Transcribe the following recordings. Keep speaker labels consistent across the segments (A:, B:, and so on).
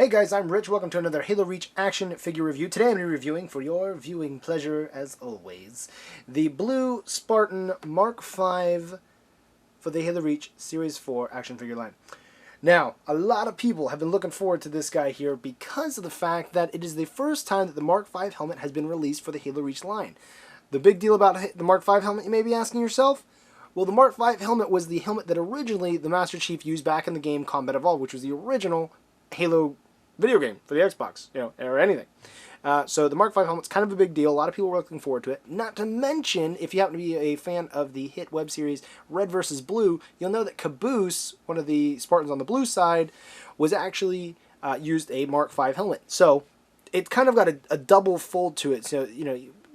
A: Hey guys, I'm Rich. Welcome to another Halo Reach action figure review. Today I'm going to be reviewing, for your viewing pleasure as always, the Blue Spartan Mark V for the Halo Reach Series 4 action figure line. Now, a lot of people have been looking forward to this guy here because of the fact that it is the first time that the Mark V helmet has been released for the Halo Reach line. The big deal about the Mark V helmet, you may be asking yourself? Well, the Mark V helmet was the helmet that originally the Master Chief used back in the game Combat Evolved, which was the original Halo video game for the Xbox, or anything. So the Mark V helmet's kind of a big deal. A lot of people were looking forward to it. Not to mention, if you happen to be a fan of the hit web series Red vs. Blue, you'll know that Caboose, one of the Spartans on the blue side, was actually used a Mark V helmet. So it kind of got a double fold to it. So,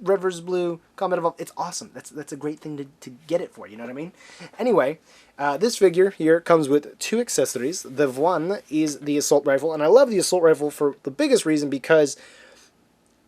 A: Red vs. Blue, Combat Evolved, it's awesome. That's a great thing to get it for, you know what I mean? Anyway, this figure here comes with two accessories. The one is the assault rifle, and I love the assault rifle for the biggest reason because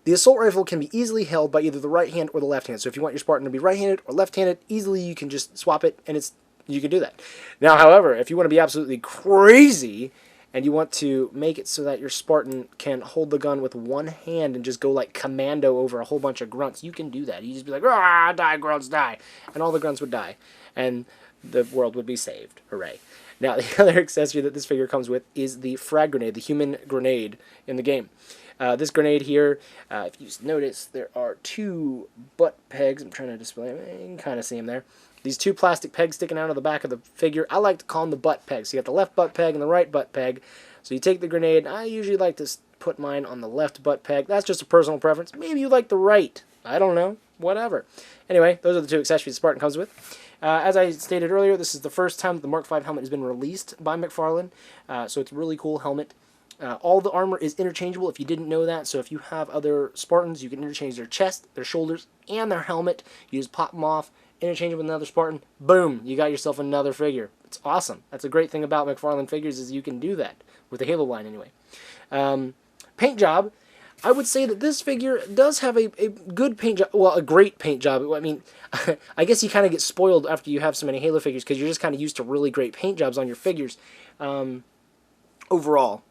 A: the assault rifle can be easily held by either the right hand or the left hand. So if you want your Spartan to be right-handed or left-handed, easily you can just swap it, and you can do that. Now, however, if you want to be absolutely crazy and you want to make it so that your Spartan can hold the gun with one hand and just go like commando over a whole bunch of grunts, you can do that. You just be like, "Ah, die, grunts, die," and all the grunts would die, and the world would be saved. Hooray. Now, the other accessory that this figure comes with is the frag grenade, the human grenade in the game. This grenade here, if you notice, there are two butt pegs. I'm trying to display them. You can kind of see them there. These two plastic pegs sticking out of the back of the figure. I like to call them the butt pegs. So you got the left butt peg and the right butt peg. So you take the grenade. I usually like to put mine on the left butt peg. That's just a personal preference. Maybe you like the right. I don't know. Whatever. Anyway, those are the two accessories the Spartan comes with. As I stated earlier, this is the first time that the Mark V helmet has been released by McFarlane. So it's a really cool helmet. All the armor is interchangeable if you didn't know that. So if you have other Spartans, you can interchange their chest, their shoulders, and their helmet. You just pop them off, interchange them with another Spartan. Boom! You got yourself another figure. It's awesome. That's a great thing about McFarlane figures is you can do that with the Halo line anyway. Paint job. I would say that this figure does have a good paint job. Well, a great paint job. I mean, I guess you kind of get spoiled after you have so many Halo figures because you're just kind of used to really great paint jobs on your figures. Overall,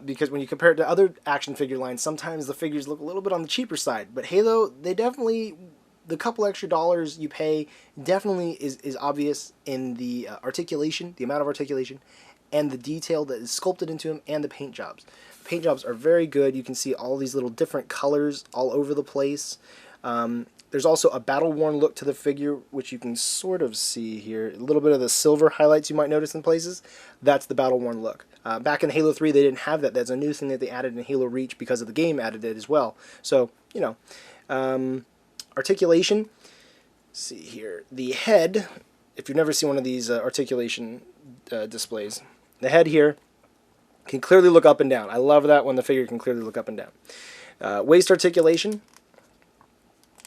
A: because when you compare it to other action figure lines, sometimes the figures look a little bit on the cheaper side. But Halo, they definitely, the couple extra dollars you pay definitely is obvious in the articulation, the amount of articulation, and the detail that is sculpted into them, and the paint jobs. The paint jobs are very good. You can see all these little different colors all over the place. There's also a battle-worn look to the figure, which you can sort of see here. A little bit of the silver highlights you might notice in places. That's the battle-worn look. Back in Halo 3, they didn't have that. That's a new thing that they added in Halo Reach because of the game added it as well. So, articulation. Let's see here. The head, if you've never seen one of these articulation displays, the head here can clearly look up and down. I love that when the figure can clearly look up and down. Waist articulation.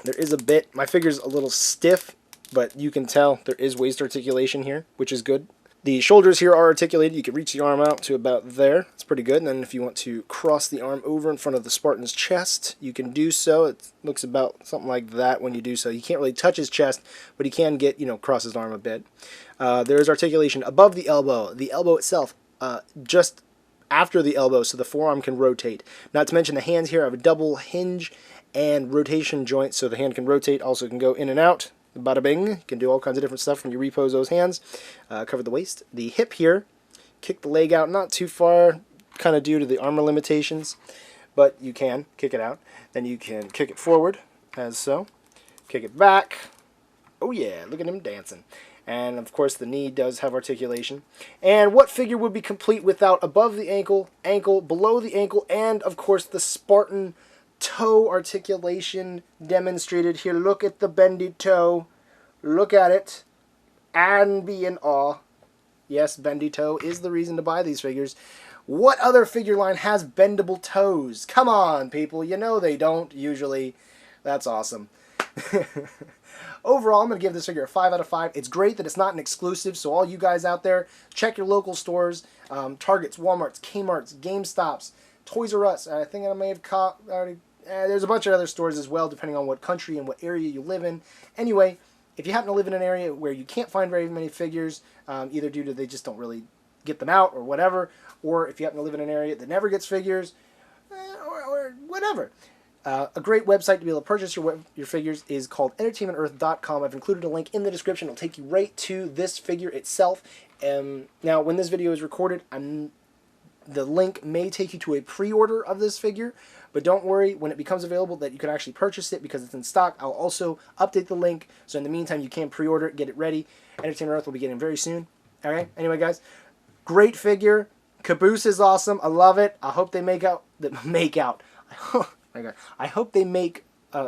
A: There is a bit. My figure's a little stiff, but you can tell there is waist articulation here, which is good. The shoulders here are articulated. You can reach the arm out to about there. It's pretty good. And then if you want to cross the arm over in front of the Spartan's chest, you can do so. It looks about something like that when you do so. You can't really touch his chest, but he can get, cross his arm a bit. There is articulation above the elbow. The elbow itself, just after the elbow, so the forearm can rotate. Not to mention the hands here have a double hinge and rotation joint, so the hand can rotate, also can go in and out. Bada bing. You can do all kinds of different stuff when you repose those hands. Cover the waist. The hip here, kick the leg out not too far, kind of due to the armor limitations, but you can kick it out. Then you can kick it forward, as so. Kick it back. Oh yeah, look at him dancing. And of course the knee does have articulation. And what figure would be complete without above the ankle, ankle, below the ankle, and of course the Spartan toe articulation demonstrated here. Look at the bendy toe. Look at it and be in awe. Yes, bendy toe is the reason to buy these figures. What other figure line has bendable toes? Come on, people. You know they don't usually. That's awesome. Overall, I'm going to give this figure a 5 out of 5. It's great that it's not an exclusive, so all you guys out there, check your local stores. Targets, Walmarts, Kmart's, GameStops, Toys R Us. I think I may have caught already. There's a bunch of other stores as well, depending on what country and what area you live in. Anyway, if you happen to live in an area where you can't find very many figures, either due to they just don't really get them out or whatever, or if you happen to live in an area that never gets figures, or whatever. A great website to be able to purchase your figures is called entertainmentearth.com. I've included a link in the description. It'll take you right to this figure itself. Now, when this video is recorded, the link may take you to a pre-order of this figure, but don't worry, when it becomes available that you can actually purchase it because it's in stock, I'll also update the link, so in the meantime you can pre-order it, get it ready. Entertainment Earth will be getting very soon. Okay, anyway guys, great figure. Caboose is awesome. I love it. I hope they I hope they make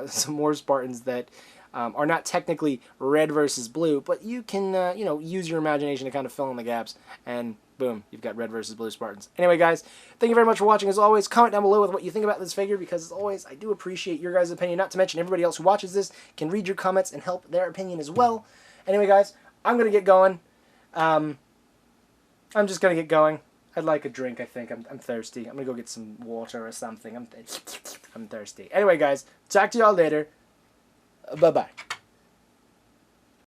A: some more Spartans that are not technically red versus blue, but you can use your imagination to kind of fill in the gaps, and boom, you've got red versus blue Spartans. Anyway, guys, thank you very much for watching. As always, comment down below with what you think about this figure, because as always, I do appreciate your guys' opinion. Not to mention everybody else who watches this can read your comments and help their opinion as well. Anyway, guys, I'm gonna get going. I'm just gonna get going. I'd like a drink, I think. I'm thirsty. I'm gonna go get some water or something. I'm thirsty. Anyway, guys, talk to y'all later. Bye-bye.